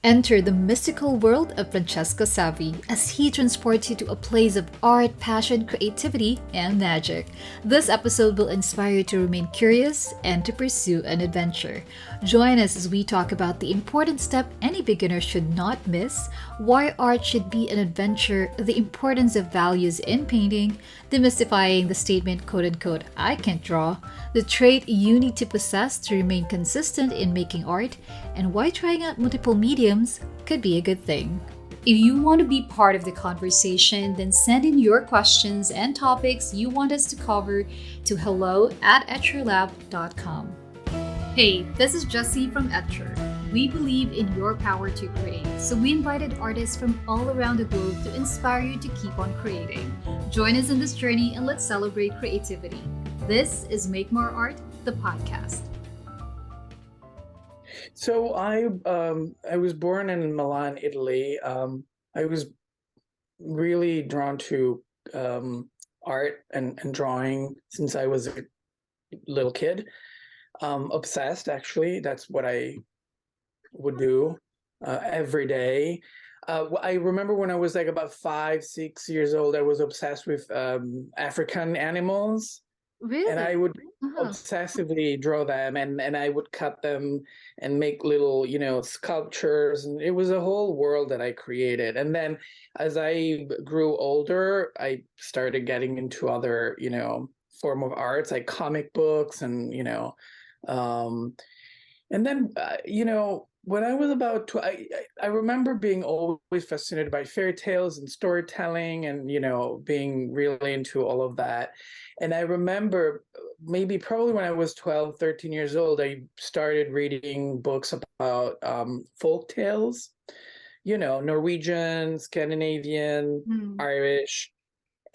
Enter the mystical world of Francesco Savi as he transports you to a place of art, passion, creativity, and magic. This episode will inspire you to remain curious and to pursue an adventure. Join us as we talk about the important step any beginner should not miss, why art should be an adventure, the importance of values in painting, demystifying the statement quote unquote, I can't draw, the trait you need to possess to remain consistent in making art, and why trying out multiple mediums could be a good thing. If you want to be part of the conversation, then send in your questions and topics you want us to cover to hello@etcherlab.com. Hey, this is Jessie from Etcher. We believe in your power to create, so we invited artists from all around the globe to inspire you to keep on creating. Join us in this journey and let's celebrate creativity. This is Make More Art, the podcast. So I was born in Milan, Italy. I was really drawn to art and drawing since I was a little kid. Obsessed, actually. That's what I would do every day. I remember when I was like about 5, 6 years old, I was obsessed with African animals. Really? And I would obsessively draw them and I would cut them and make little, sculptures. And it was a whole world that I created. And then as I grew older, I started getting into other, form of arts like comic books and, and then, when I was about I remember being always fascinated by fairy tales and storytelling and, being really into all of that. And I remember probably when I was 12, 13 years old, I started reading books about folk tales, Norwegian, Scandinavian, Irish.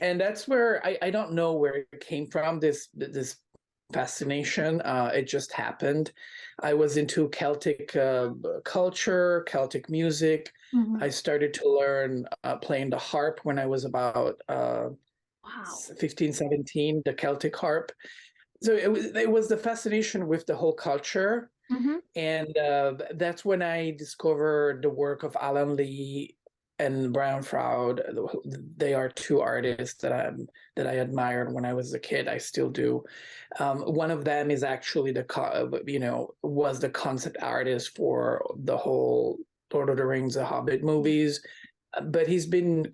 And that's where I don't know where it came from, this fascination. It just happened. I was into Celtic culture, Celtic music. I started to learn playing the harp when I was about 15, 17, the Celtic harp. So it was the fascination with the whole culture. And that's when I discovered the work of Alan Lee and Brian Froud. They are two artists that I admired when I was a kid. I still do. One of them is actually was the concept artist for the whole Lord of the Rings, The Hobbit movies. But he's been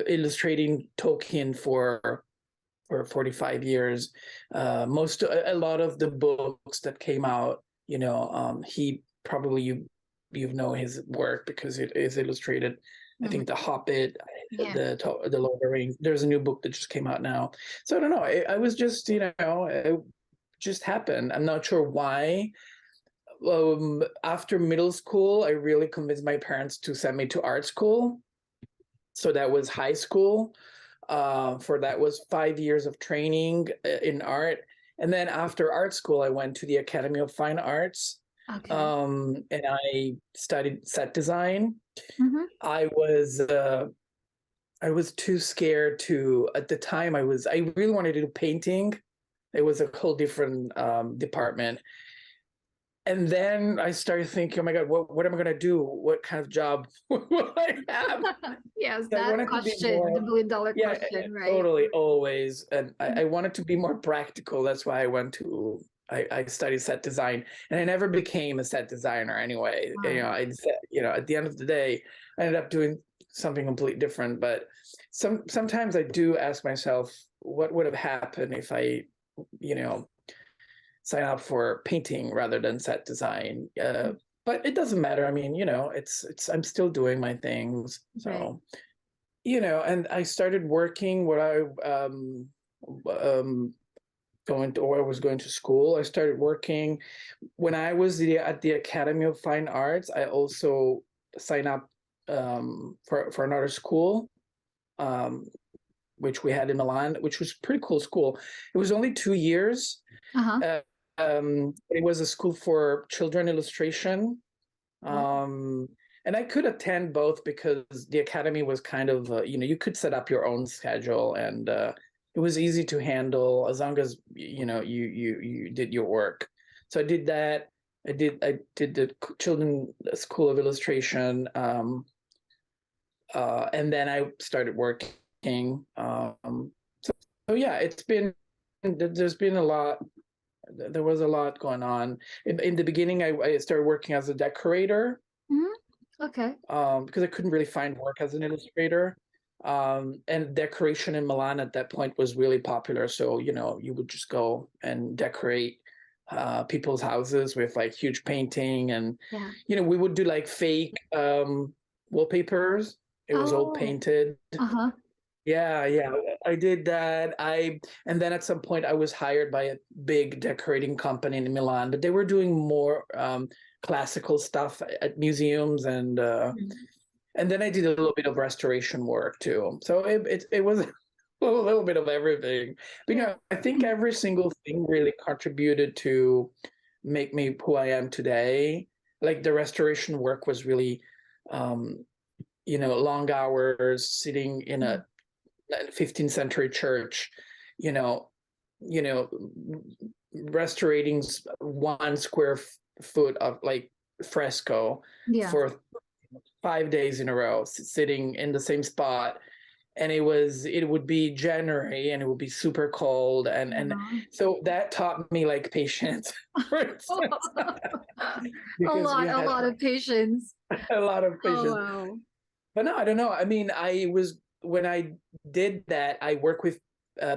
illustrating Tolkien for 45 years. A lot of the books that came out, he probably you know his work because it is illustrated. I think The Hobbit, the Lord of the Rings. There's a new book that just came out now. So I don't know. I was just, it just happened. I'm not sure why. After middle school, I really convinced my parents to send me to art school. So that was high school. That was 5 years of training in art. And then after art school, I went to the Academy of Fine Arts. Okay. And I studied set design. I was too scared to, at the time I really wanted to do painting. It was a whole different department. And then I started thinking, oh my God, what am I going to do? What kind of job will I have? Yes, that question, the million-dollar question, right? Totally, always. And I wanted to be more practical. That's why I studied set design, and I never became a set designer anyway. Wow. At the end of the day, I ended up doing something completely different. But sometimes I do ask myself, what would have happened if I, sign up for painting rather than set design. But it doesn't matter. I mean, I'm still doing my things. So, right. And I started working when I was going to school. I started working when I was at the Academy of Fine Arts. I also signed up for another school, which we had in Milan, which was a pretty cool school. It was only 2 years. It was a school for children illustration. And I could attend both because the academy was kind of, you could set up your own schedule, and it was easy to handle as long as, you did your work. So I did that. I did the Children's School of Illustration, and then I started working. So yeah, there's been a lot. There was a lot going on. In the beginning, I started working as a decorator. Okay. Because I couldn't really find work as an illustrator. And decoration in Milan at that point was really popular. So, you would just go and decorate people's houses with like huge painting, and we would do like fake wallpapers. It was all painted. Yeah, I did that. And then at some point I was hired by a big decorating company in Milan, but they were doing more classical stuff at museums, and then I did a little bit of restoration work too. So it was a little bit of everything. But I think every single thing really contributed to make me who I am today. Like the restoration work was really long hours sitting in a 15th century church, restoring 1 square foot of like fresco for 5 days in a row, sitting in the same spot. And it would be January and it would be super cold. And so that taught me like patience. A lot of patience. A lot of patience. Oh, wow. But no, I don't know. I mean, when I did that, I work with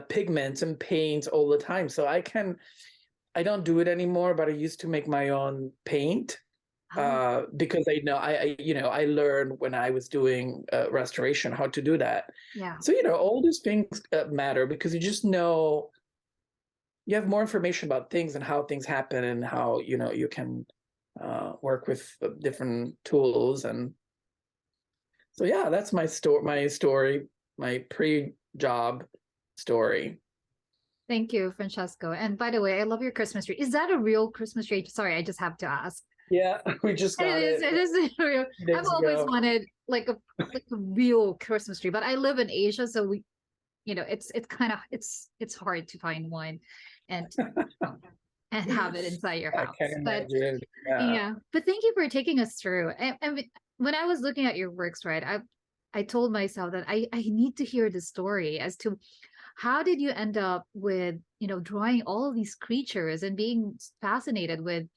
pigments and paints all the time. So I don't do it anymore, but I used to make my own paint because I learned when I was doing restoration how to do that. Yeah. So, all these things matter because you just know you have more information about things and how things happen and how, you can work with different tools. And so, yeah, that's my story, my pre-job story. Thank you, Francesco. And by the way, I love your Christmas tree. Is that a real Christmas tree? Sorry, I just have to ask. Yeah, we just got it. It is real. I've always wanted like a real Christmas tree, but I live in Asia, so it's kind of it's hard to find one and have it inside your house. I can imagine. But thank you for taking us through. And when I was looking at your works, right, I told myself that I need to hear the story as to how did you end up with drawing all of these creatures and being fascinated with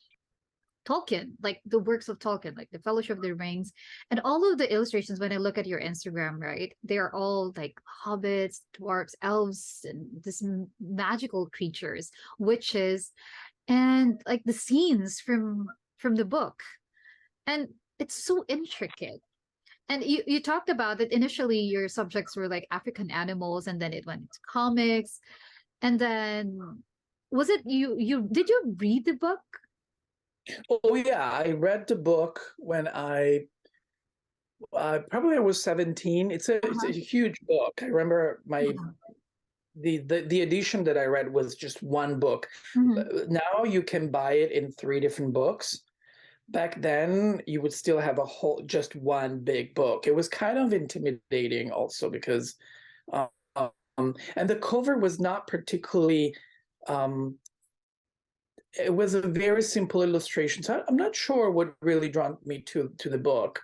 Tolkien, like the works of Tolkien, like the Fellowship of the Rings, and all of the illustrations. When I look at your Instagram, right, they are all like hobbits, dwarves, elves, and this magical creatures, witches, and like the scenes from the book, and it's so intricate. And you talked about that initially your subjects were like African animals, and then it went into comics, and then was it you did you read the book? Oh yeah, I read the book when I was 17. It's a huge book. I remember the edition that I read was just one book. Now you can buy it in 3 different books. Back then you would still have just one big book. It was kind of intimidating also because and the cover was not particularly it was a very simple illustration. So I'm not sure what really drew me to the book.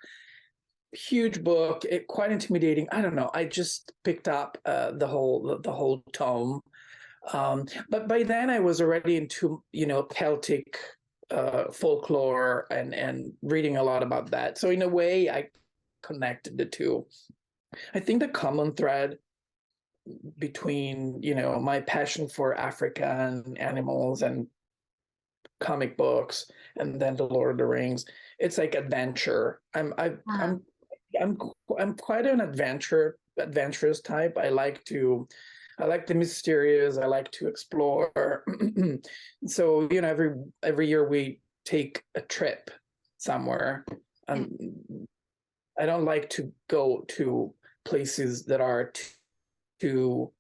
Huge book, quite intimidating. I don't know. I just picked up the whole tome. But by then I was already into Celtic folklore and reading a lot about that. So in a way, I connected the two. I think the common thread between my passion for African animals and comic books and then the Lord of the Rings, it's like adventure. I'm quite an adventurous type. I like the mysterious. I like to explore. So every year we take a trip somewhere. I don't like to go to places that are too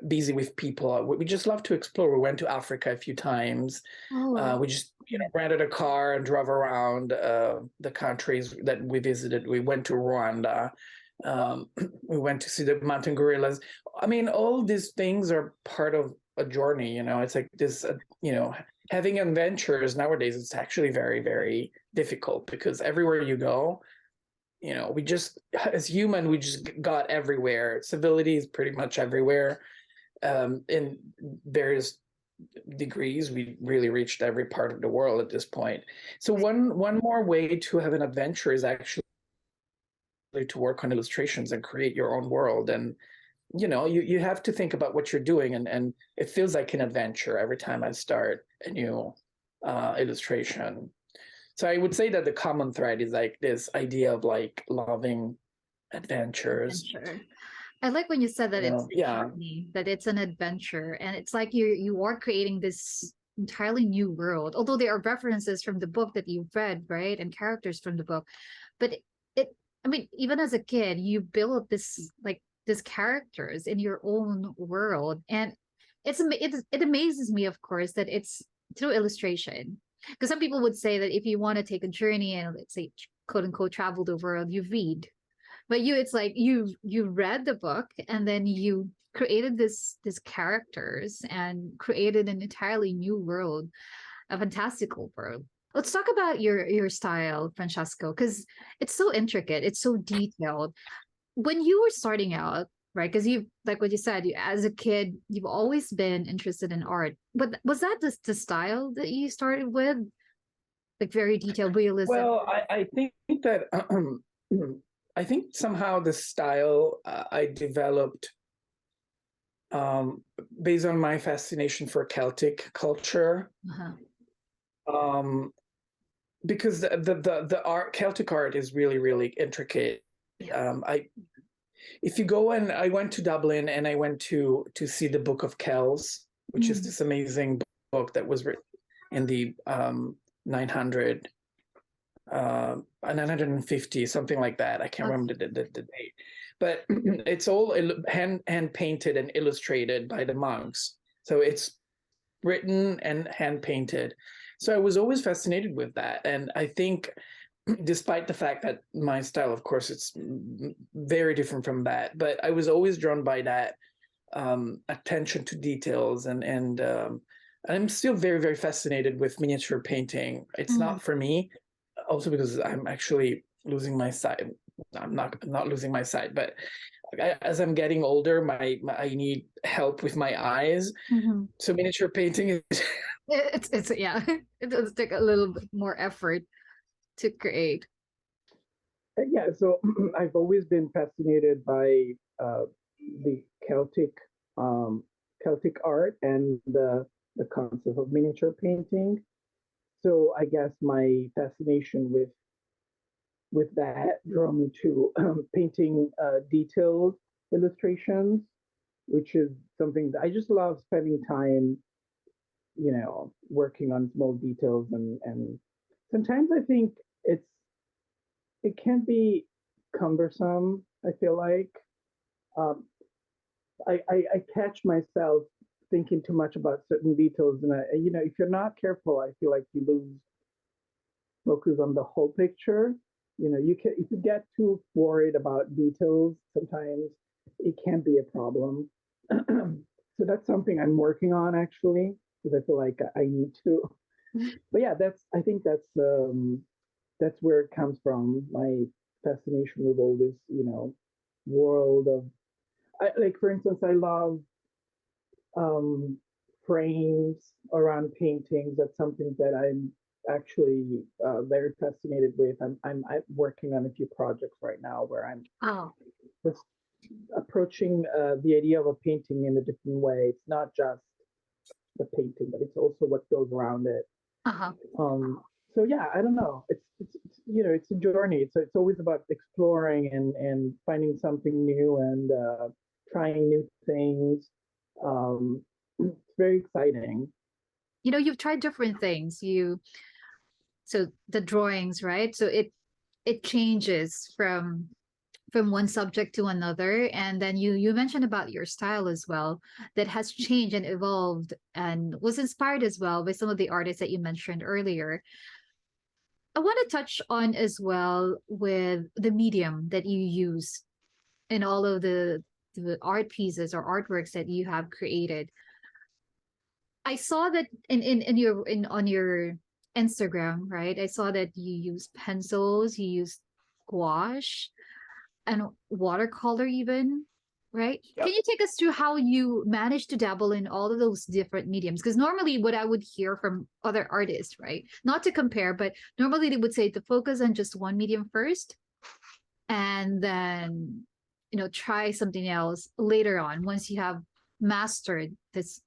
busy with people. We just love to explore. We went to Africa a few times. We just rented a car and drove around the countries that we visited. We went to Rwanda. We went to see the mountain gorillas. I mean, all these things are part of a journey. It's like this, having adventures nowadays, it's actually very, very difficult, because everywhere you go, we just, as human, we just got everywhere. Civility is pretty much everywhere. In various degrees, we really reached every part of the world at this point. So one more way to have an adventure is actually to work on illustrations and create your own world. And you have to think about what you're doing, and it feels like an adventure every time I start a new illustration. So I would say that the common thread is like this idea of like loving adventures. Adventure. I like when you said that it's a Yeah. journey, that it's an adventure, and it's like you are creating this entirely new world. Although there are references from the book that you've read, right, and characters from the book, but I mean, even as a kid, you build this like these characters in your own world, and it amazes me, of course, that it's through illustration. Because some people would say that if you want to take a journey and, let's say, quote unquote, travel the world, you read. But it's like you read the book, and then you created these characters and created an entirely new world, a fantastical world. Let's talk about your style, Francesco, because it's so intricate, it's so detailed. When you were starting out, right? Because you, like what you said, as a kid, you've always been interested in art. But was that the style that you started with, like very detailed, realistic? Well, I think that I think somehow the style I developed based on my fascination for Celtic culture. Because the art, Celtic art, is really, really intricate. Yeah. If you go, and I went to Dublin, and I went to see the Book of Kells, which is this amazing book that was written in the 950, something like that. I can't remember the date, but it's all hand painted and illustrated by the monks. So it's written and hand painted. So I was always fascinated with that. And I think, despite the fact that my style, of course, it's very different from that, but I was always drawn by that attention to details. And I'm still very, very fascinated with miniature painting. It's not for me, also because I'm actually losing my sight. I'm not losing my sight, but as I'm getting older, I need help with my eyes. So miniature painting is it's yeah, it does take a little bit more effort to create. Yeah, so I've always been fascinated by the Celtic art and the concept of miniature painting. So I guess my fascination with that drew me to painting detailed illustrations, which is something that I just love spending time, working on small details. And sometimes I think it can be cumbersome, I feel like. I catch myself thinking too much about certain details, and if you're not careful, I feel like you lose focus on the whole picture. If you get too worried about details, sometimes it can be a problem. So that's something I'm working on, actually, because I feel like I need to. But yeah, I think that's where it comes from. My fascination with all this, world of, like, for instance, I love frames around paintings. That's something that I'm actually very fascinated with. I'm working on a few projects right now where I'm just approaching the idea of a painting in a different way. It's not just the painting, but it's also what goes around it. So yeah, I don't know. It's a journey. It's always about exploring and finding something new and trying new things. It's very exciting. You've tried different things. So the drawings, right? So it changes from one subject to another, and then you mentioned about your style as well, that has changed and evolved and was inspired as well by some of the artists that you mentioned earlier. I want to touch on as well with the medium that you use in all of the art pieces or artworks that you have created. I saw that on your Instagram, right? I saw that you use pencils, you use gouache and watercolor even, right? Can Yep. you take us through how you managed to dabble in all of those different mediums? Because normally what I would hear from other artists, right? Not to compare, but normally they would say to focus on just one medium first and then try something else later on once you have mastered this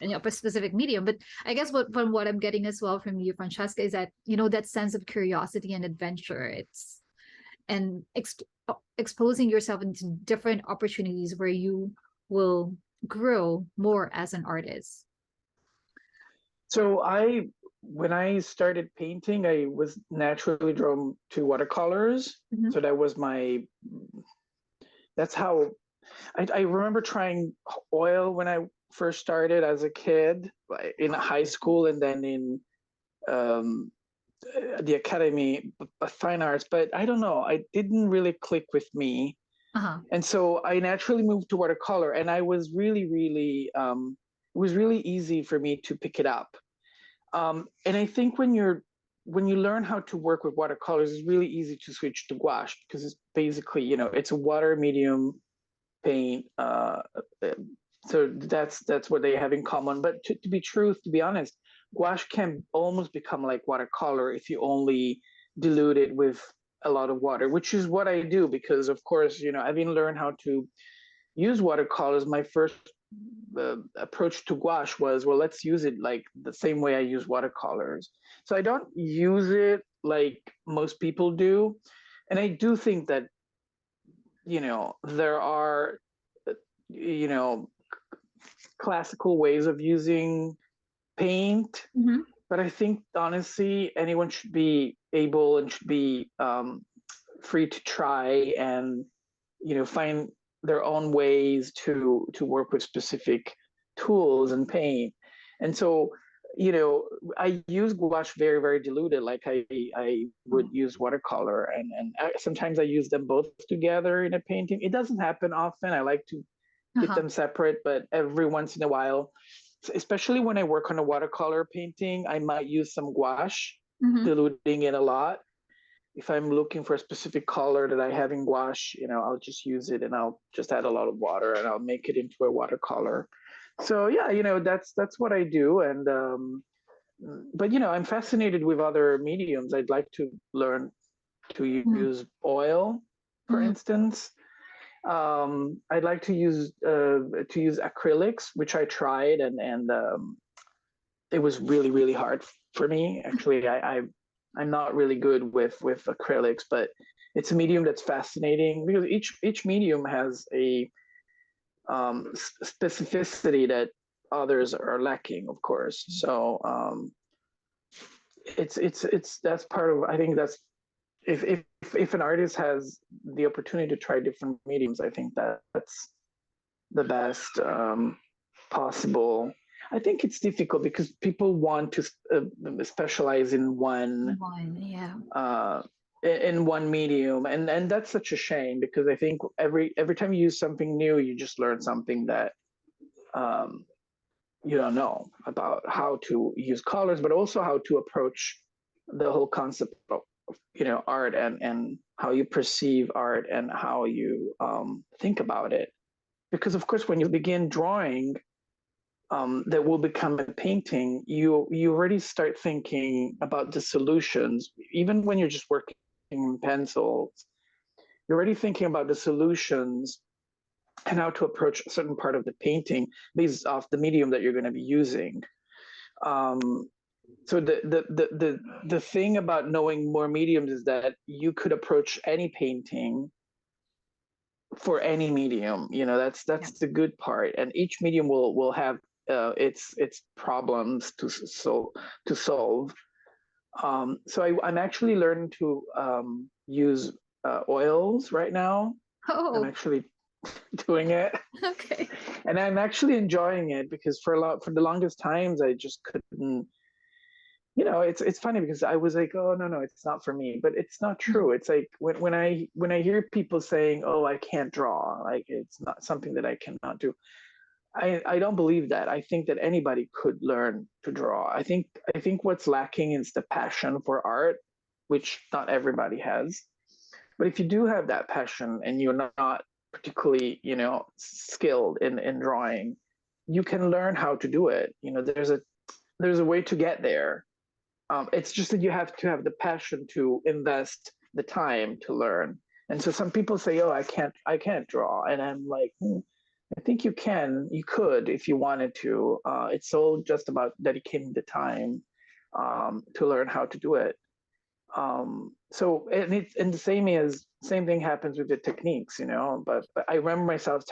a specific medium. But I guess from what I'm getting as well from you, Francesca, is that that sense of curiosity and adventure. It's and exposing yourself into different opportunities where you will grow more as an artist. So when I started painting, I was naturally drawn to watercolors. Mm-hmm. So that's how I remember trying oil when I first started as a kid in high school and then in the Academy of Fine Arts. But I don't know, it didn't really click with me. Uh-huh. And so I naturally moved to watercolor, and I was really, really, it was really easy for me to pick it up. And I think when you learn how to work with watercolors, it's really easy to switch to gouache because it's basically, it's a water medium paint. So that's what they have in common. But to be honest, gouache can almost become like watercolor if you only dilute it with a lot of water, which is what I do because, of course, I've been learned how to use watercolors. My first approach to gouache was, well, let's use it like the same way I use watercolors. So I don't use it like most people do. And I do think that, there are, classical ways of using paint. Mm-hmm. But I think, honestly, anyone should be able and should be free to try and, find their own ways to work with specific tools and paint. And so, I use gouache very, very diluted. Like I would use watercolor and sometimes I use them both together in a painting. It doesn't happen often. I like to keep them separate, but every once in a while, especially when I work on a watercolor painting, I might use some gouache, diluting it a lot. If I'm looking for a specific color that I have in gouache, I'll just use it and I'll just add a lot of water and I'll make it into a watercolor. So yeah, that's what I do. And but I'm fascinated with other mediums. I'd like to learn to use oil, for instance. I'd like to use acrylics, which I tried, and it was really, really hard for me. Actually, I'm not really good with acrylics, but it's a medium that's fascinating because each medium has a specificity that others are lacking, of course. So it's that's part of, I think that's, if an artist has the opportunity to try different mediums, I think that's the best possible. I think it's difficult because people want to specialize in one in one medium, and that's such a shame because I think every time you use something new, you just learn something that you don't know about how to use colors, but also how to approach the whole concept of art and how you perceive art and how you think about it. Because of course, when you begin drawing, that will become a painting, you already start thinking about the solutions. Even when you're just working in pencils, you're already thinking about the solutions and how to approach a certain part of the painting based off the medium that you're going to be using. So the thing about knowing more mediums is that you could approach any painting for any medium. That's the good part, and each medium will have its problems to solve. So I'm actually learning to use oils right now. I'm actually doing it. Okay. And I'm actually enjoying it because for the longest times I just couldn't. It's funny because I was like, oh no, it's not for me, but it's not true. It's like when I hear people saying, oh, I can't draw, like it's not something that I cannot do. I don't believe that. I think that anybody could learn to draw. I think what's lacking is the passion for art, which not everybody has. But if you do have that passion and you're not particularly, skilled in drawing, you can learn how to do it. There's a way to get there. It's just that you have to have the passion to invest the time to learn. And so some people say, "Oh, I can't draw," and I'm like, I think you could if you wanted to. It's all just about dedicating the time to learn how to do it. So and the same thing happens with the techniques, but I remember myself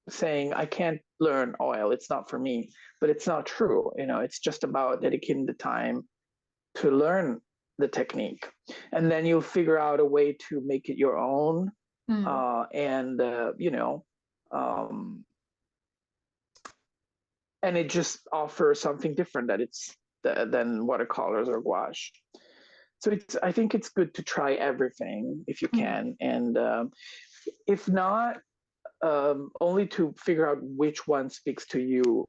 saying I can't learn oil. It's not for me, but it's not true. It's just about dedicating the time to learn the technique, and then you'll figure out a way to make it your own. And and it just offers something different than watercolors or gouache. So I think it's good to try everything if you can, and if not, only to figure out which one speaks to you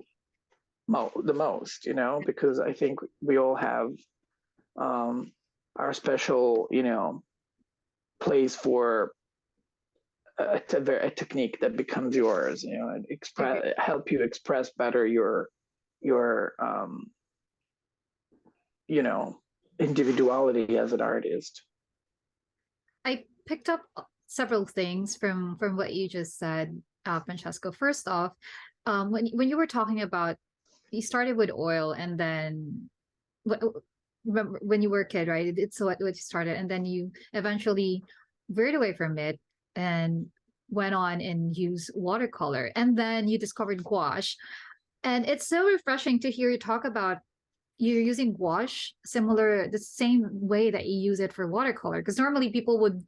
the most, because I think we all have our special, place for a technique that becomes yours, and help you express better your individuality as an artist. I picked up several things from what you just said, Francesco. First off, when you were talking about, you started with oil, and then remember when you were a kid, right? It's what you started, and then you eventually veered away from it and went on and used watercolor, and then you discovered gouache. And it's so refreshing to hear you talk about you're using gouache the same way that you use it for watercolor, because normally people would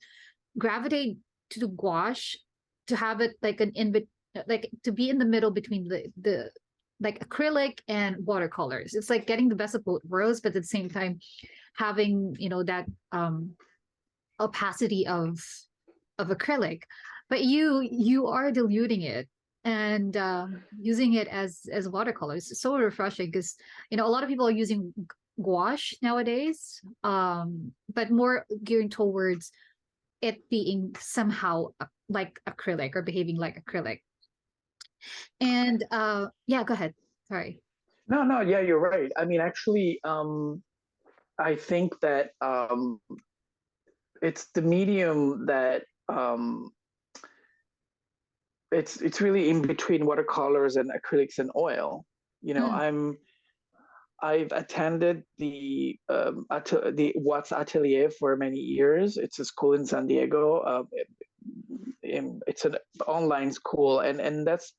gravitate to the gouache to have it like like to be in the middle between the like acrylic and watercolors. It's like getting the best of both worlds, but at the same time having that opacity of acrylic. But you are diluting it and using it as watercolors. It's so refreshing, because a lot of people are using gouache nowadays, but more gearing towards it being somehow like acrylic or behaving like acrylic. And yeah, go ahead. Sorry. No, yeah, you're right. I mean, actually, I think that it's the medium that it's really in between watercolors and acrylics and oil. I've attended the Watts Atelier for many years. It's a school in San Diego. It's an online school, and that's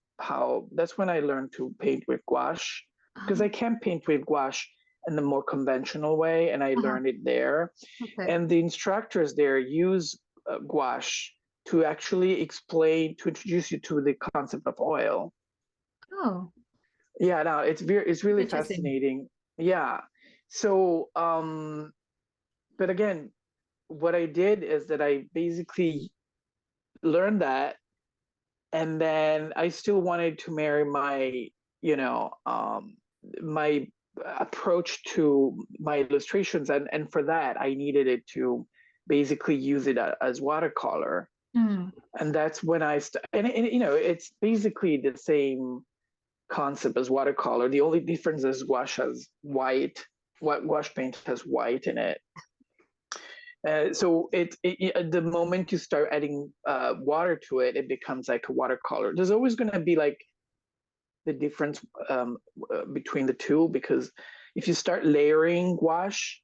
when I learned to paint with gouache, because I can't paint with gouache in the more conventional way, and I learned it there. Okay. And the instructors there use gouache to actually introduce you to the concept of oil. Oh. Yeah, no, it's really fascinating. Yeah. So, but again, what I did is that I basically learned that, and then I still wanted to marry my, my approach to my illustrations, and for that I needed it to basically use it as watercolor. And that's when and it's basically the same concept as watercolor. The only difference is gouache has white. Gouache paint has white in it. So the moment you start adding water to it, it becomes like a watercolor. There's always going to be like the difference between the two, because if you start layering gouache,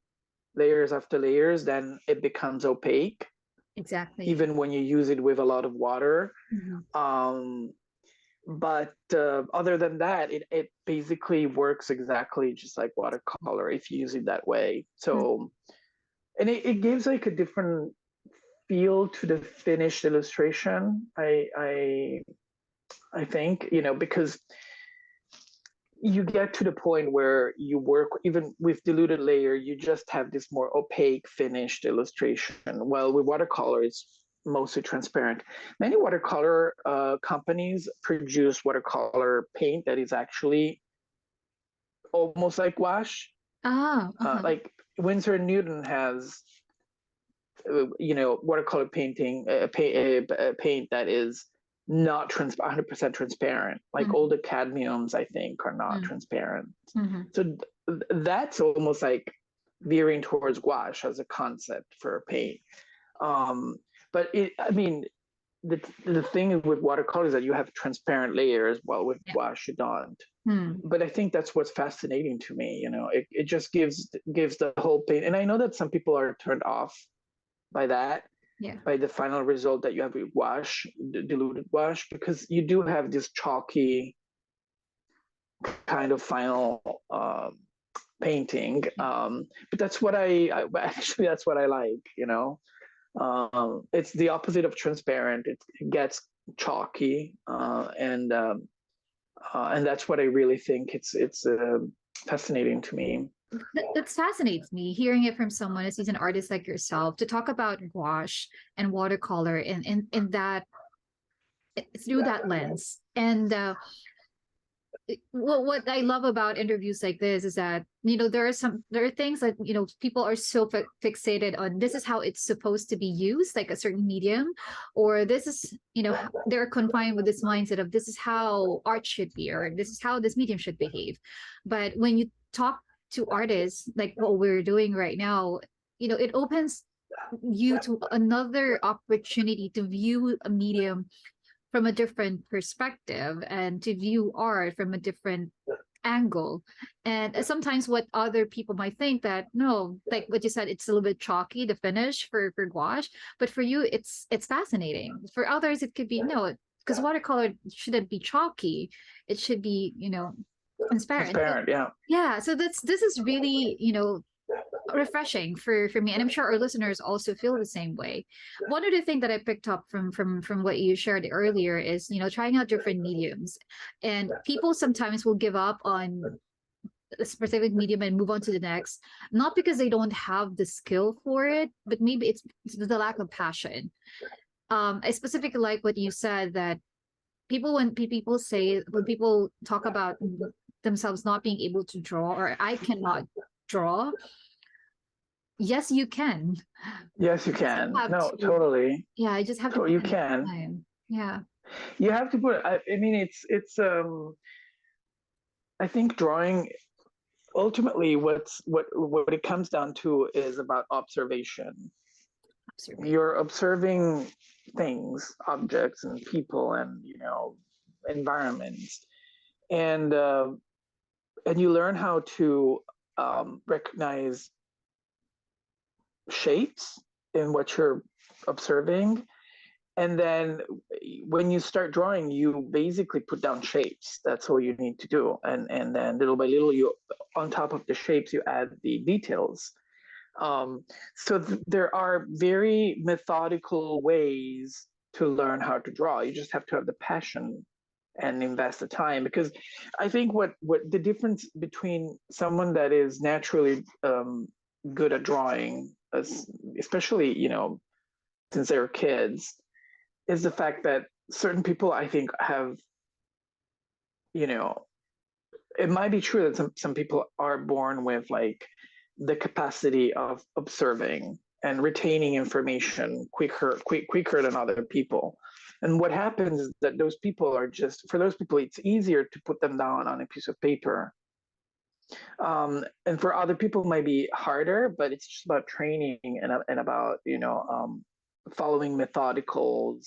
layers after layers, then it becomes opaque. Exactly. Even when you use it with a lot of water. But other than that, it basically works exactly just like watercolor if you use it that way. So, and it gives like a different feel to the finished illustration. I think, because you get to the point where you work even with diluted layer, you just have this more opaque finished illustration. Well, with watercolor, it's mostly transparent. Many watercolor companies produce watercolor paint that is actually almost like gouache. Like Winsor & Newton has, watercolor painting, paint that is not 100% transparent. Like all the cadmiums, I think, are not transparent. So that's almost like veering towards gouache as a concept for a paint. But the thing with watercolor is that you have transparent layers, while with gouache you don't. But I think that's what's fascinating to me. It just gives the whole paint. And I know that some people are turned off by that, by the final result that you have with gouache, diluted gouache, because you do have this chalky kind of final painting. But that's what that's what I like. It's the opposite of transparent. It gets chalky, and that's what I really think it's fascinating to me. That fascinates me, hearing it from someone as an artist like yourself, to talk about gouache and watercolor in that, through that lens. And what I love about interviews like this is that there are things that people are so fixated on. This is how it's supposed to be used, like a certain medium, or this is they're confined with this mindset of this is how art should be, or this is how this medium should behave. But when you talk to artists like what we're doing right now, it opens you to another opportunity to view a medium from a different perspective, and to view art from a different angle. And sometimes what other people might think that, no, like what you said, it's a little bit chalky, the finish for gouache, but for you it's fascinating. For others it could be no, because watercolor shouldn't be chalky, it should be transparent. Yeah, so this is really refreshing for me, and I'm sure our listeners also feel the same way. One of the things that I picked up from what you shared earlier is trying out different mediums, and people sometimes will give up on a specific medium and move on to the next, not because they don't have the skill for it, but maybe it's the lack of passion. I specifically like what you said, that when people talk about themselves not being able to draw, or I cannot draw. Yes, you can. Yes, you can. No, totally. Yeah, I just have to. You can. Time. Yeah. You have to put. I mean, it's. I think drawing, ultimately, what it comes down to is about observation. You're observing things, objects, and people, and environments, and you learn how to recognize shapes in what you're observing. And then when you start drawing, you basically put down shapes. That's all you need to do. And then little by little, on top of the shapes, you add the details. So there are very methodical ways to learn how to draw. You just have to have the passion and invest the time, because I think what the difference between someone that is naturally good at drawing, especially since they're kids, is the fact that certain people, I think, have, it might be true that some people are born with like the capacity of observing and retaining information quicker than other people. And what happens is that those people are for those people, it's easier to put them down on a piece of paper. And for other people, it might be harder, but it's just about training and about following methodical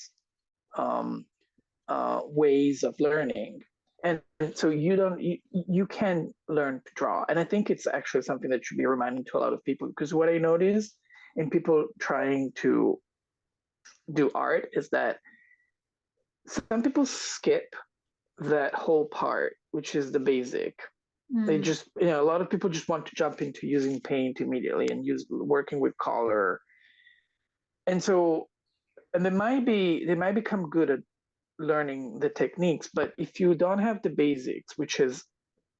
ways of learning. And so you can learn to draw. And I think it's actually something that should be reminding to a lot of people, because what I noticed in people trying to do art is that some people skip that whole part, which is the basic. They just, a lot of people just want to jump into using paint immediately and working with color. And they might become good at learning the techniques, but if you don't have the basics, which is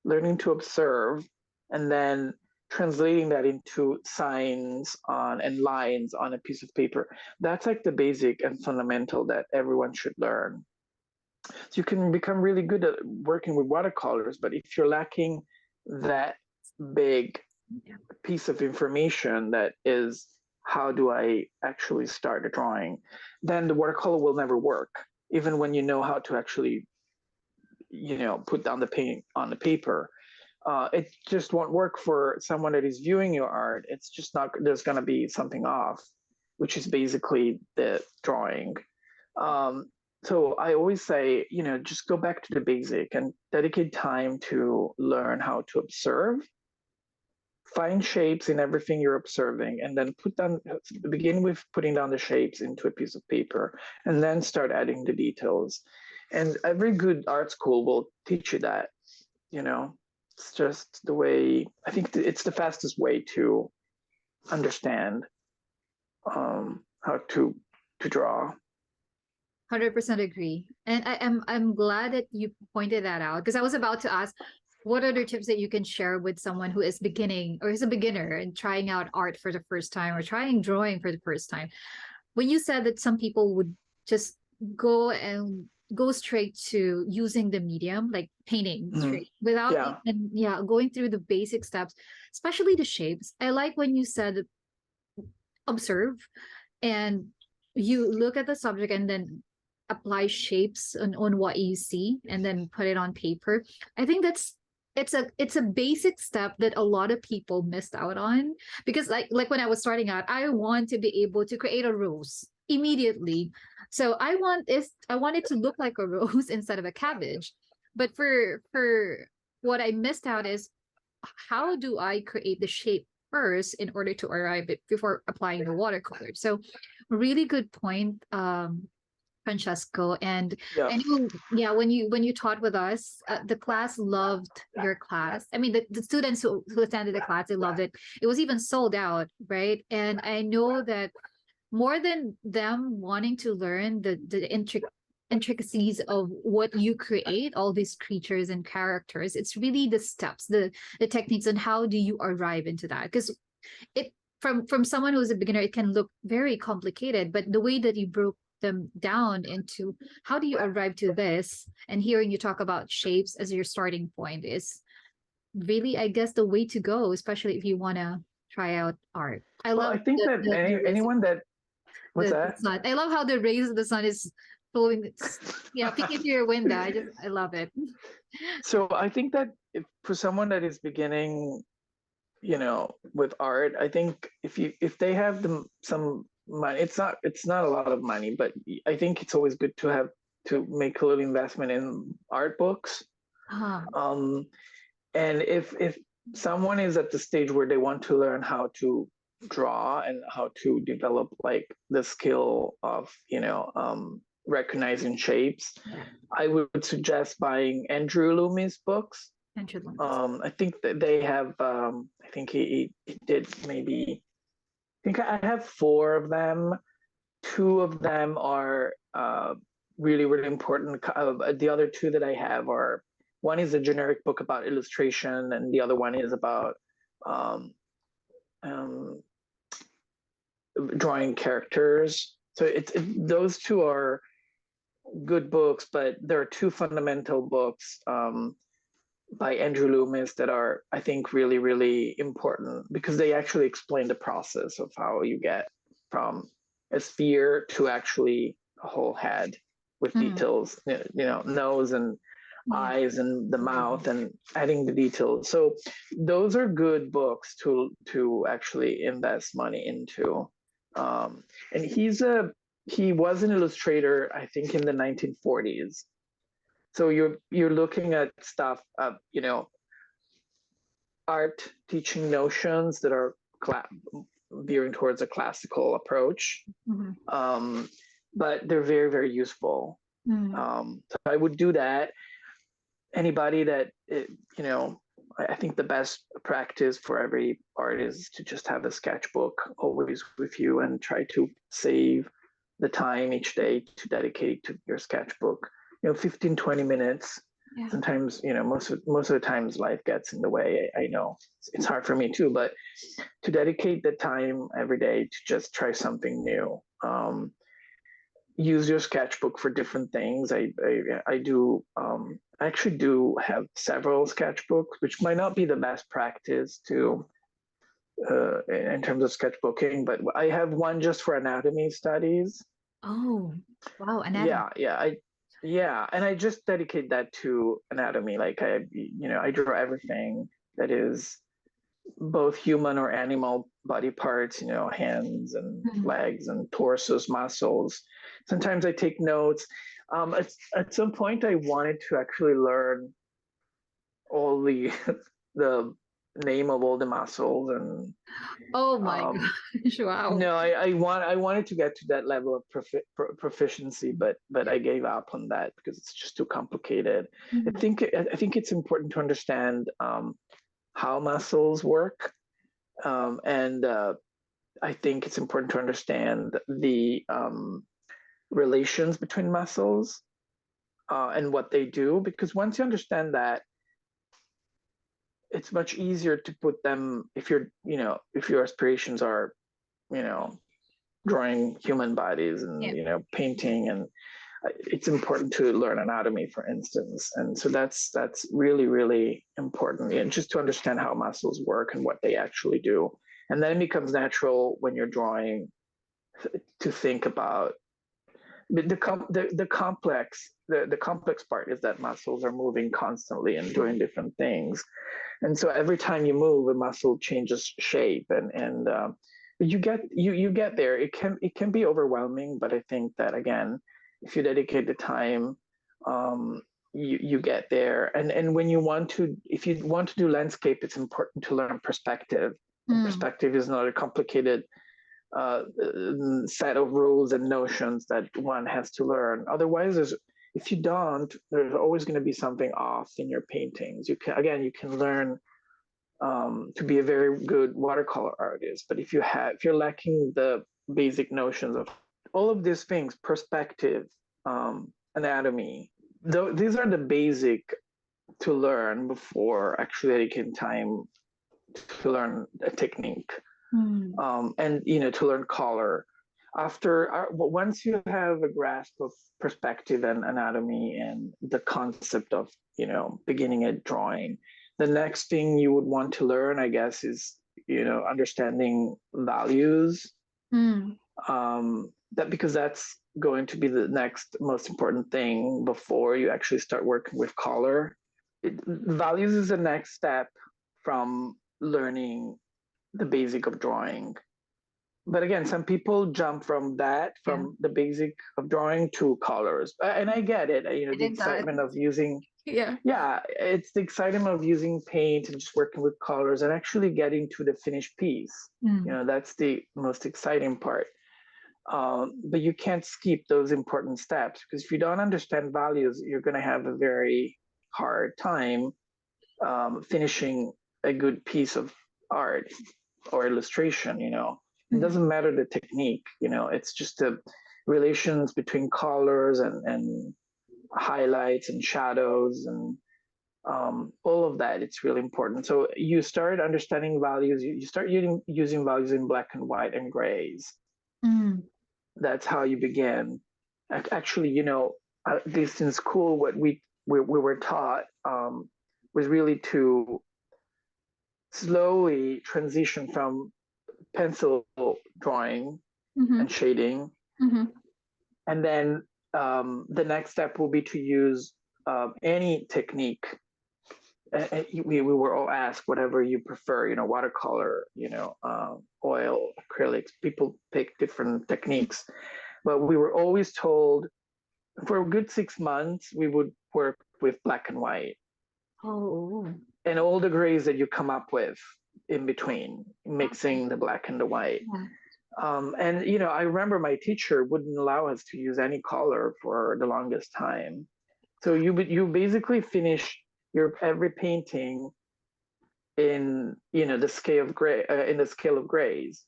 learning to observe and then translating that into signs on and lines on a piece of paper, that's like the basic and fundamental that everyone should learn. So you can become really good at working with watercolors, but if you're lacking that big piece of information that is, how do I actually start a drawing, then the watercolor will never work, even when you know how to actually, put down the paint on the paper. It just won't work for someone that is viewing your art. It's just not, there's going to be something off, which is basically the drawing. So I always say, just go back to the basic and dedicate time to learn how to observe, find shapes in everything you're observing, and then begin with putting down the shapes into a piece of paper, and then start adding the details. And every good art school will teach you that, it's just the way, I think it's the fastest way to understand how to draw. 100% agree. And I'm glad that you pointed that out, because I was about to ask, what other tips that you can share with someone who is beginning or is a beginner and trying out art for the first time or trying drawing for the first time? When you said that some people would just go straight to using the medium, like painting straight, without even going through the basic steps, especially the shapes. I like when you said observe and you look at the subject and then apply shapes on what you see and then put it on paper. I think it's a basic step that a lot of people missed out on, because like when I was starting out, I want to be able to create a rose immediately. So I want it to look like a rose instead of a cabbage. But for what I missed out is, how do I create the shape first in order to arrive it before applying the watercolor? So really good point, Francesco. And I know, when you taught with us, the class loved your class. I mean, the students who attended the class, they loved it. It was even sold out, right? And I know that more than them wanting to learn the intricacies of what you create, all these creatures and characters, it's really the steps, the techniques, and how do you arrive into that? Because it from someone who's a beginner, it can look very complicated, but the way that you broke them down into how do you arrive to this, and hearing you talk about shapes as your starting point is really, I guess, the way to go, especially if you want to try out art. I think that anyone that what's that? The sun. I love how the rays of the sun is flowing, peeking through your window. I love it. So I think that for someone that is beginning, with art, I think if they have some money, it's not a lot of money, but I think it's always good to make a little investment in art books. And if someone is at the stage where they want to learn how to draw and how to develop like the skill of recognizing shapes, I would suggest buying Andrew Loomis books. I think that they have I think he did maybe, I think I have 4 of them. 2 of them are really, really important. The other 2 that I have are, one is a generic book about illustration, and the other one is about drawing characters. So those 2 are good books, but there are 2 fundamental books by Andrew Loomis that are, I think, really, really important, because they actually explain the process of how you get from a sphere to actually a whole head with details, nose and eyes and the mouth, and adding the details. So those are good books to actually invest money into. And he was an illustrator, I think, in the 1940s. So you're looking at stuff, art teaching notions that are veering towards a classical approach, but they're very, very useful. So I would do that. Anybody that, I think the best practice for every artist is to just have a sketchbook always with you and try to save the time each day to dedicate to your sketchbook. 15, 20 minutes. Sometimes, most of the times life gets in the way. I know it's hard for me too, but to dedicate the time every day to just try something new. Use your sketchbook for different things. I do. I actually do have several sketchbooks, which might not be the best practice to in terms of sketchbooking, but I have one just for anatomy studies. Oh, wow, anatomy. And I just dedicate that to anatomy. Like I draw everything that is both human or animal body parts, hands and legs and torsos, muscles. Sometimes I take notes. At some point, I wanted to actually learn all the the name of all the muscles and Oh my gosh, wow. no, I wanted to get to that level of proficiency, but I gave up on that because it's just too complicated. I think it's important to understand how muscles work, and I think it's important to understand the relations between muscles and what they do, because once you understand that, it's much easier to put them if your aspirations are drawing human bodies and painting, and it's important to learn anatomy, for instance. And so that's really, really important, and just to understand how muscles work and what they actually do. And then it becomes natural when you're drawing to think about the complex part is that muscles are moving constantly and doing different things. And so every time you move, a muscle changes shape, and you get there. It can be overwhelming, but I think that, again, if you dedicate the time, you get there. And when if you want to do landscape, it's important to learn perspective. Perspective is not a complicated set of rules and notions that one has to learn. Otherwise, if you don't, there's always going to be something off in your paintings. You can learn to be a very good watercolor artist, but if you're lacking the basic notions of all of these things, perspective, anatomy, these are the basic to learn before actually dedicating time to learn a technique. And to learn color. Once you have a grasp of perspective and anatomy and the concept of beginning at drawing, the next thing you would want to learn, I guess, is understanding values. Because that's going to be the next most important thing before you actually start working with color. Values is the next step from learning the basic of drawing. But again, some people jump from the basic of drawing to colors, and I get it. The excitement of using it's the excitement of using paint and just working with colors and actually getting to the finished piece. That's the most exciting part. But you can't skip those important steps, because if you don't understand values, you're going to have a very hard time finishing a good piece of art or illustration. It doesn't matter the technique, it's just the relations between colors and highlights and shadows and all of that. It's really important. So you start understanding values, you start using values in black and white and grays. That's how you begin. Actually, at least in school, what we were taught was really to slowly transition from pencil drawing and shading, and then the next step will be to use any technique. We were all asked whatever you prefer, watercolor, oil, acrylics. People pick different techniques, but we were always told for a good 6 months we would work with black and white. And all the grays that you come up with in between, mixing the black and the white. And I remember my teacher wouldn't allow us to use any color for the longest time. So you basically finish your every painting in the scale of gray, in the scale of grays.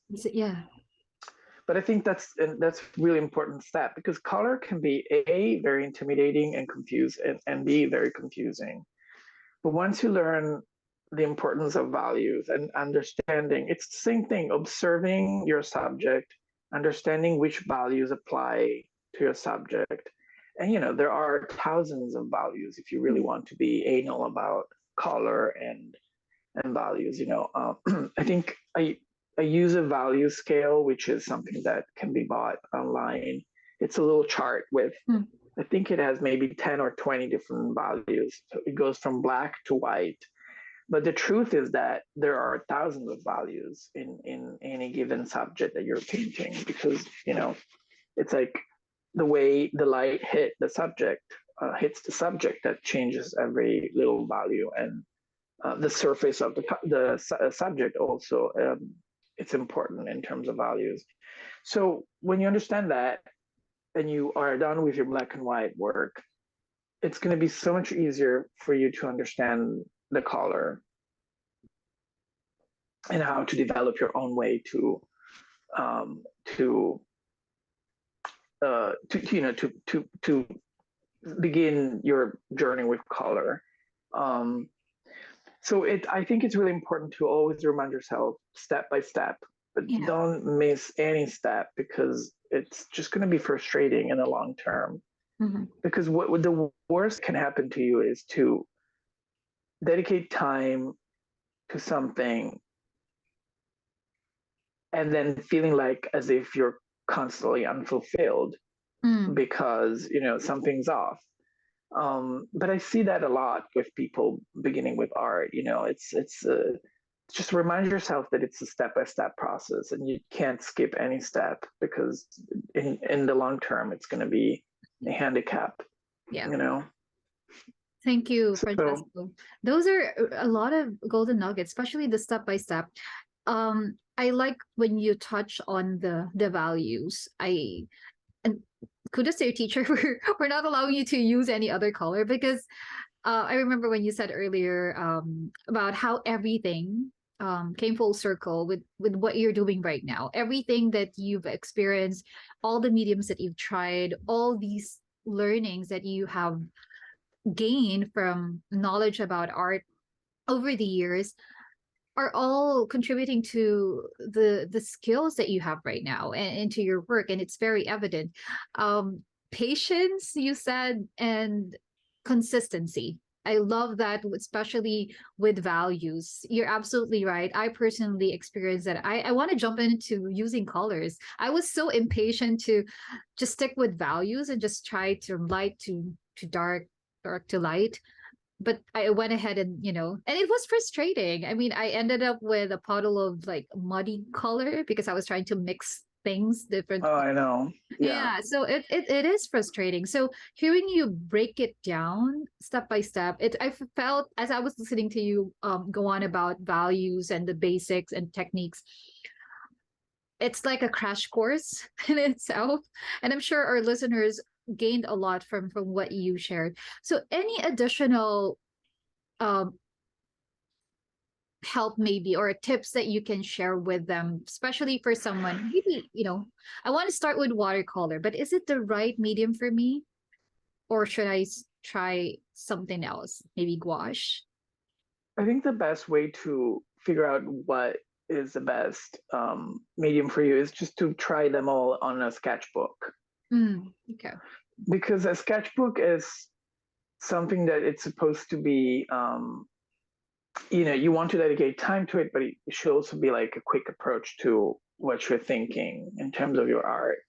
but I think that's really important step, because color can be A, very intimidating and and B, very confusing. But once you learn the importance of values and understanding, it's the same thing, observing your subject, understanding which values apply to your subject. And, there are thousands of values if you really want to be anal about color and values. I think I use a value scale, which is something that can be bought online. It's a little chart with, I think it has maybe 10 or 20 different values. So it goes from black to white. But the truth is that there are thousands of values in any given subject that you're painting, because, it's like the way the light hits the subject that changes every little value. And the surface of the subject also, it's important in terms of values. So when you understand that and you are done with your black and white work, it's going to be so much easier for you to understand the color and how to develop your own way to begin your journey with color. So I think it's really important to always remind yourself step by step, but don't miss any step, because it's just going to be frustrating in the long term. Because what the worst can happen to you is to dedicate time to something and then feeling like as if you're constantly unfulfilled because, something's off. But I see that a lot with people beginning with art. It's just remind yourself that it's a step-by-step process, and you can't skip any step, because in the long term, it's going to be a handicap. Thank you, Francesco. Those are a lot of golden nuggets, especially the step-by-step. I like when you touch on the values. And kudos to your teacher for not allowing you to use any other color, because I remember when you said earlier about how everything came full circle with what you're doing right now. Everything that you've experienced, all the mediums that you've tried, all these learnings that you have gained from knowledge about art over the years are all contributing to the skills that you have right now and into your work, and it's very evident. Patience, you said, and consistency. I love that, especially with values. You're absolutely right. I personally experienced that. I want to jump into using colors. I was so impatient to just stick with values and just try to light to dark, dark to light. But I went ahead and, and it was frustrating. I mean, I ended up with a puddle of like muddy color because I was trying to mix things different. Oh, I know. Yeah. So it is frustrating. So hearing you break it down step by step, I felt as I was listening to you go on about values and the basics and techniques, it's like a crash course in itself. And I'm sure our listeners gained a lot from what you shared. So any additional help maybe, or tips that you can share with them, especially for someone maybe, I want to start with watercolor, but is it the right medium for me, or should I try something else, maybe gouache? I think the best way to figure out what is the best medium for you is just to try them all on a sketchbook. Okay. Because a sketchbook is something that it's supposed to be, you want to dedicate time to it, but it should also be like a quick approach to what you're thinking in terms of your art.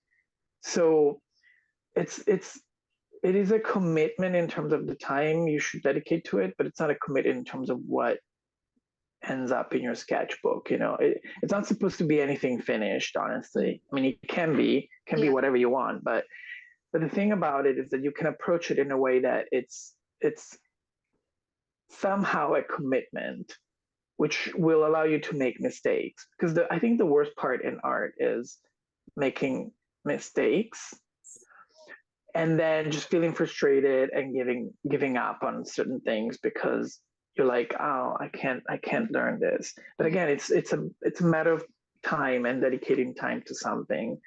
So it is a commitment in terms of the time you should dedicate to it, but it's not a commitment in terms of what ends up in your sketchbook. It's not supposed to be anything finished, honestly. I mean, it can be whatever you want, but the thing about it is that you can approach it in a way that it's somehow a commitment, which will allow you to make mistakes. Because I think the worst part in art is making mistakes and then just feeling frustrated and giving up on certain things because you're like, oh, I can't learn this. But again, it's a matter of time and dedicating time to something.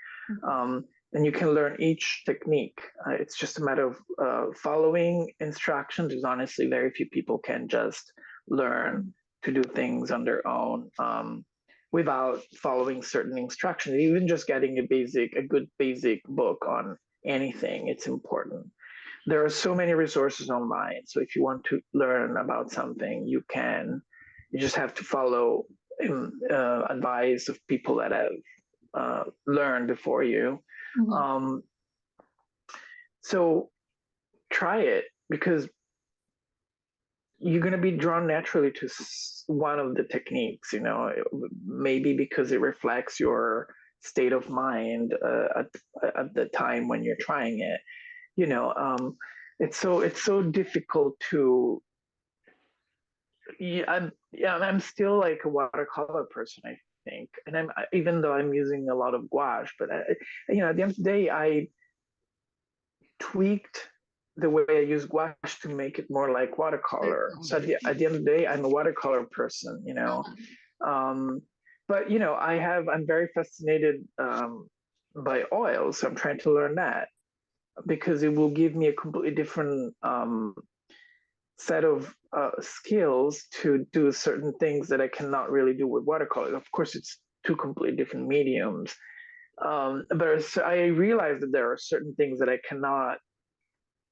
And you can learn each technique. It's just a matter of following instructions. There's honestly very few people can just learn to do things on their own without following certain instructions. Even just getting a good basic book on anything, it's important. There are so many resources online. So if you want to learn about something, you can. You just have to follow advice of people that have learned before you. So try it, because you're going to be drawn naturally to one of the techniques, maybe because it reflects your state of mind at the time when you're trying it. It's so difficult to. I'm still like a watercolor person, I think, and even though I'm using a lot of gouache, but at the end of the day, I tweaked the way I use gouache to make it more like watercolor. So at the end of the day, I'm a watercolor person, but I'm very fascinated by oil, so I'm trying to learn that, because it will give me a completely different set of skills to do certain things that I cannot really do with watercolor. Of course, it's two completely different mediums. But I realized that there are certain things that I cannot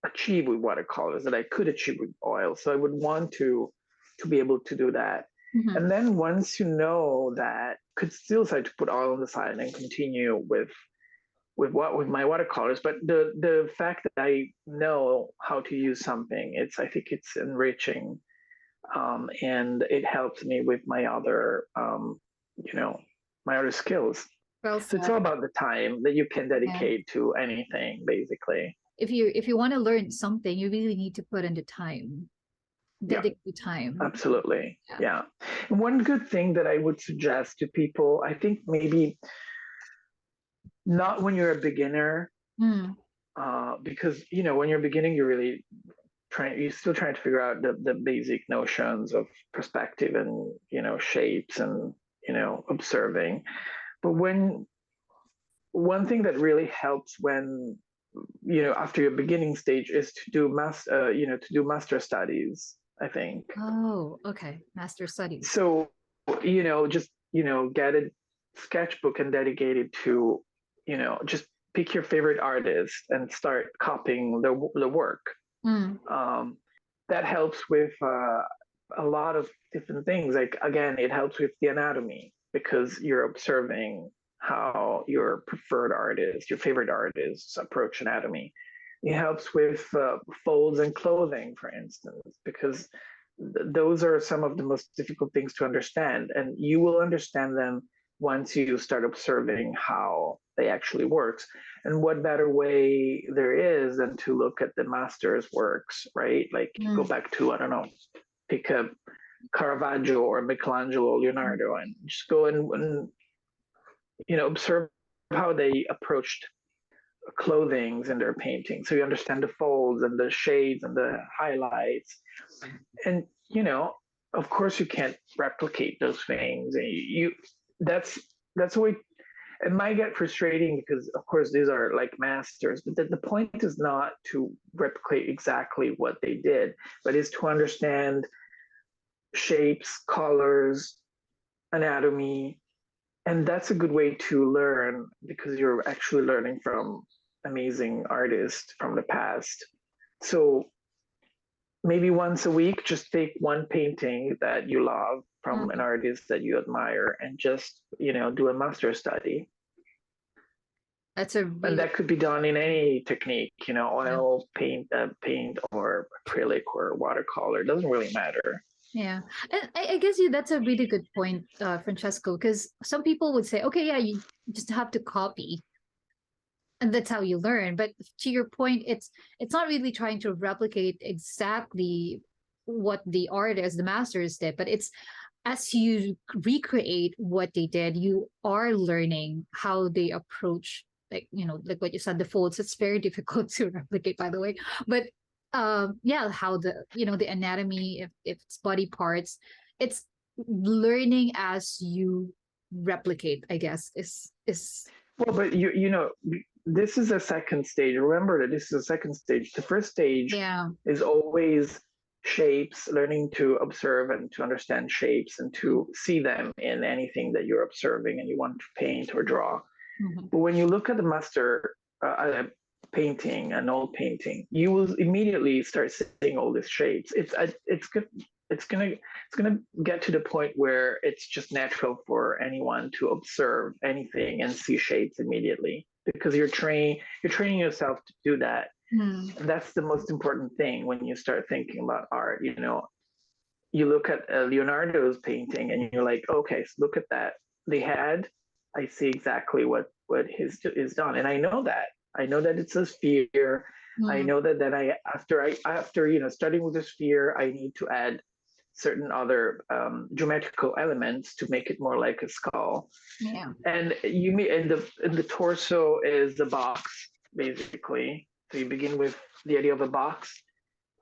achieve with watercolors that I could achieve with oil. So I would want to be able to do that. And then once you know that, could still decide to put oil on the side and continue with my watercolors. But the fact that I know how to use something, I think it's enriching, and it helps me with my other my other skills. So it's all about the time that you can dedicate to anything, basically. If you want to learn something, you really need to put in the time. Dedicate the time. Absolutely. Yeah. One good thing that I would suggest to people, I think maybe not when you're a beginner, because when you're beginning, you're really you're still trying to figure out the basic notions of perspective and shapes and observing. But one thing that really helps when after your beginning stage is to do master studies, I think. Oh, okay. Master studies. So just get a sketchbook and dedicate it to just pick your favorite artist and start copying the work. That helps with a lot of different things. Like, again, it helps with the anatomy, because you're observing how your preferred artist, your favorite artists approach anatomy. It helps with folds and clothing, for instance, because those are some of the most difficult things to understand, and you will understand them once you start observing how they actually works. And what better way there is than to look at the master's works, right? Like, go back to, I don't know, pick up Caravaggio or Michelangelo or Leonardo, and just go and observe how they approached clothings in their painting, so you understand the folds and the shades and the highlights. And of course you can't replicate those things. That's the way. It might get frustrating, because of course these are like masters, but the point is not to replicate exactly what they did, but is to understand shapes, colors, anatomy. And that's a good way to learn, because you're actually learning from amazing artists from the past. So maybe once a week, just take one painting that you love from an artist that you admire and just, do a master study. And that could be done in any technique, oil, paint, or acrylic or watercolor. It doesn't really matter. Yeah. And I guess that's a really good point, Francesco, because some people would say, okay, yeah, you just have to copy, and that's how you learn. But to your point, it's not really trying to replicate exactly what the artist, the masters did, but it's as you recreate what they did, you are learning how they approach, like what you said, the folds. It's very difficult to replicate, by the way, but how the anatomy, if it's body parts, it's learning as you replicate, I guess, is Well, but you know, this is a second stage. Remember that this is a second stage. The first stage yeah. is always shapes, learning to observe and to understand shapes and to see them in anything that you're observing and you want to paint or draw. Mm-hmm. But when you look at the master painting, an old painting, you will immediately start seeing all these shapes. It's good. It's gonna get to the point where it's just natural for anyone to observe anything and see shapes immediately because you're training yourself to do that. Mm. And that's the most important thing when you start thinking about art. You know, you look at Leonardo's painting and you're like, okay, so look at that. The head, I see exactly what his is done, and I know that. I know that it's a sphere. I Mm. know that then after studying with the sphere, I need to add certain other geometrical elements to make it more like a skull. Yeah. And you mean in the torso is the box basically. So you begin with the idea of a box,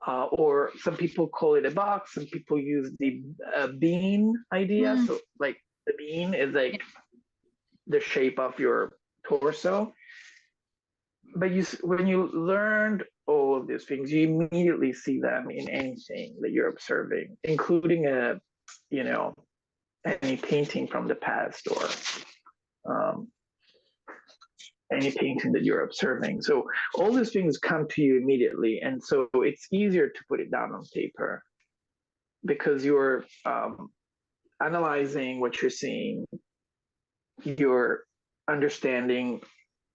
or some people call it a box. Some people use the bean idea. Mm. So like the bean is like the shape of your torso. But when you learned all of these things, you immediately see them in anything that you're observing, including you know, any painting from the past or um, any painting that you're observing. So all these things come to you immediately, and so it's easier to put it down on paper because you're analyzing what you're seeing, you're understanding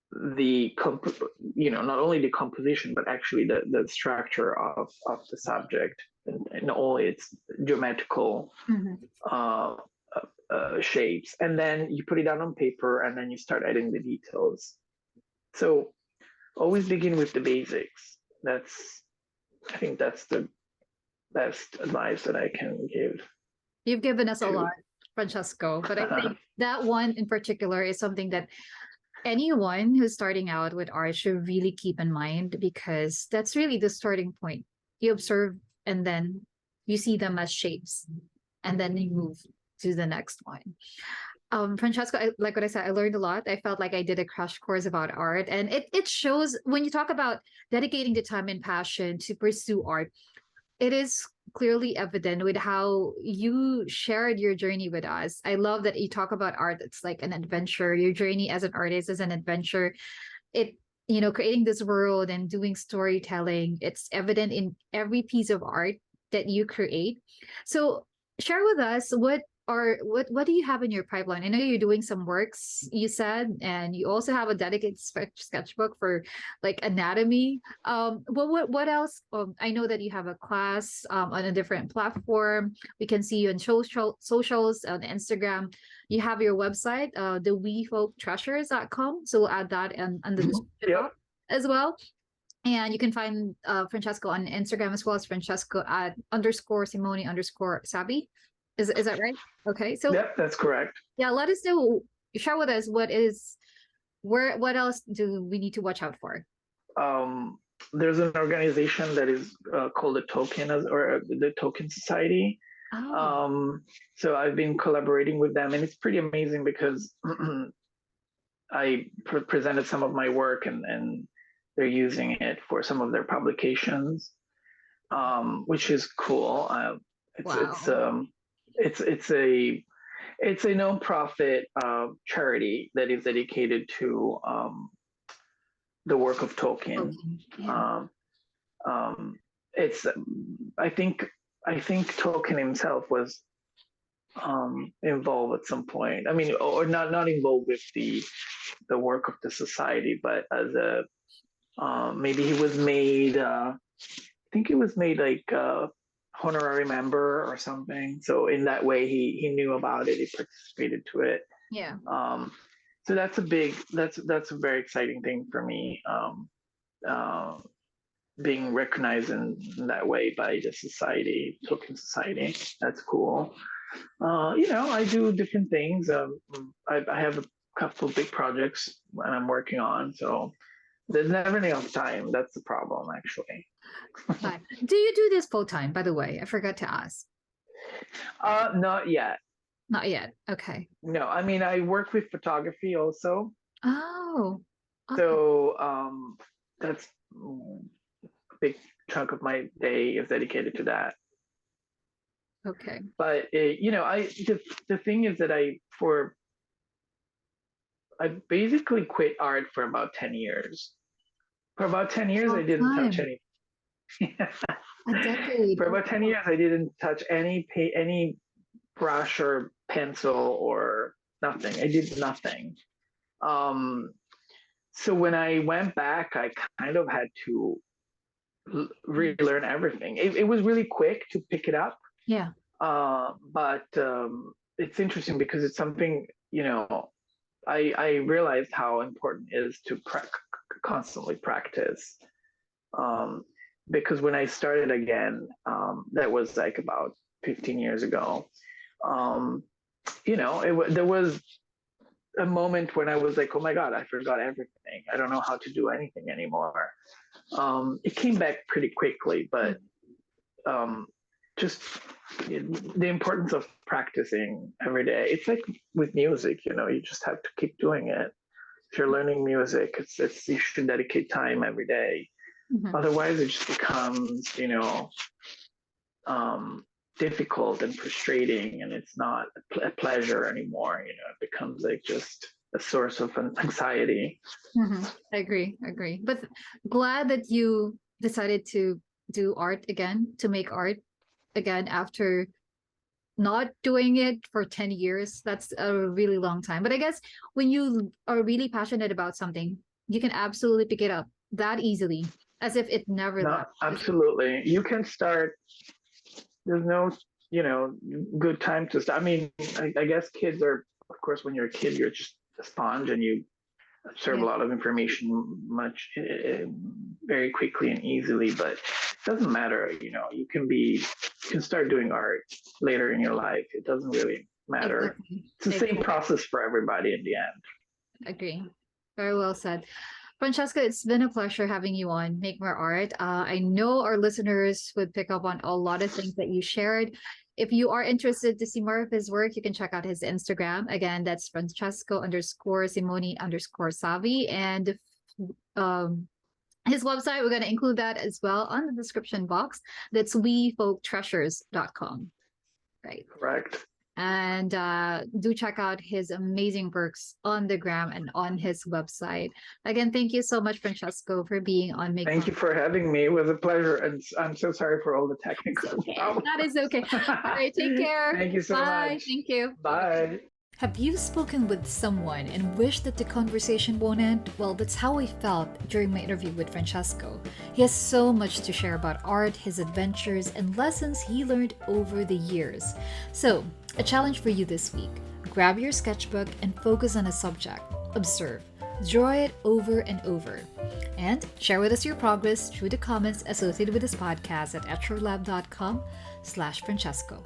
not only the composition but actually the structure of the subject and all its geometrical Mm-hmm. uh, shapes, and then you put it down on paper and then you start adding the details. So always begin with the basics. I think that's the best advice that I can give. You've given us a To lot, Francesco, but I think that one in particular is something that anyone who's starting out with art should really keep in mind because that's really the starting point. You observe and then you see them as shapes and then you move to the next one. Francesco, like what I said, I learned a lot. I felt like I did a crash course about art, and it shows when you talk about dedicating the time and passion to pursue art. It is clearly evident with how you shared your journey with us. I love that you talk about art. It's like an adventure. Your journey as an artist is an adventure. It, creating this world and doing storytelling, it's evident in every piece of art that you create. So share with us what do you have in your pipeline? I know you're doing some works, you said, and you also have a dedicated sketchbook for like anatomy. What else? I know that you have a class on a different platform. We can see you on socials on Instagram. You have your website, thewefolktreasures.com. So we'll add that and the description yep. as well. And you can find Francesco on Instagram as well as Francesco at _Simone_Savi. Is that right? Okay. So yep, that's correct. Yeah, let us know. Share with us what else do we need to watch out for? There's an organization that is called the the Token Society. Oh. So I've been collaborating with them, and it's pretty amazing because I presented some of my work, and they're using it for some of their publications, which is cool. It's a nonprofit charity that is dedicated to the work of Tolkien. Yeah. It's I think Tolkien himself was involved at some point. I mean, or not involved with the work of the society, but as a maybe he was made. I think he was made like a honorary member or something. So in that way, he knew about it. He participated to it. Yeah. So that's a very exciting thing for me. Being recognized in that way by the society, Tolkien Society. That's cool. I do different things. I have a couple of big projects that I'm working on, so there's never enough time. That's the problem, actually. Do you do this full time, by the way? I forgot to ask. Not yet. Not yet. Okay. No, I mean, I work with photography also. Oh, okay. So that's a big chunk of my day is dedicated to that. Okay. But the thing is that I basically quit art for about 10 years. For about 10 years, I Long didn't touch time. any. A decade. For Oh, about 10 wow. years, I didn't touch any brush or pencil or nothing. I did nothing. Um, so when I went back, I kind of had to relearn everything. It was really quick to pick it up, Yeah. but it's interesting because it's something, I realized how important it is to constantly practice. Um, because when I started again, that was like about 15 years ago. Um, there was a moment when I was like, oh my God, I forgot everything. I don't know how to do anything anymore. It came back pretty quickly, but um, just the importance of practicing every day. It's like with music, you just have to keep doing it. If you're learning music, it's you should dedicate time every day. Mhm. Otherwise, it just becomes, um, difficult and frustrating, and it's not a pleasure anymore. It becomes like just a source of anxiety. I agree. Agree. But glad that you decided to do art again, to make art again after not doing it for 10 years. That's a really long time. But I guess when you are really passionate about something, you can absolutely pick it up that easily, as if it never left. Not absolutely. You can start. There's no, good time to start. I mean, I guess kids are, of course, when you're a kid, you're just a sponge and you absorb Yeah, a lot of information much very quickly and easily. But it doesn't matter. You can start doing art later in your life. It doesn't really matter. exactly. It's the same process for everybody in the end. Agree. Very well said. Francesca, it's been a pleasure having you on Make More Art. I know our listeners would pick up on a lot of things that you shared. If you are interested to see more of his work, you can check out his Instagram. Again, that's Francesco_Simoni_Savi. And um, his website, we're going to include that as well on the description box. That's wefolktreasures.com. Right. Correct. And do check out his amazing works on the gram and on his website. Again, thank you so much, Francesco, for being on Make Thank you for having me. It was a pleasure, and I'm so sorry for all the technical problems. That is okay. All right, take care. Thank you so Bye. much. Thank you. Bye. Have you spoken with someone and wished that the conversation won't end? Well, that's how I felt during my interview with Francesco. He has so much to share about art, his adventures, and lessons he learned over the years. So, a challenge for you this week. Grab your sketchbook and focus on a subject. Observe. Draw it over and over. And share with us your progress through the comments associated with this podcast at etrolab.com/Francesco.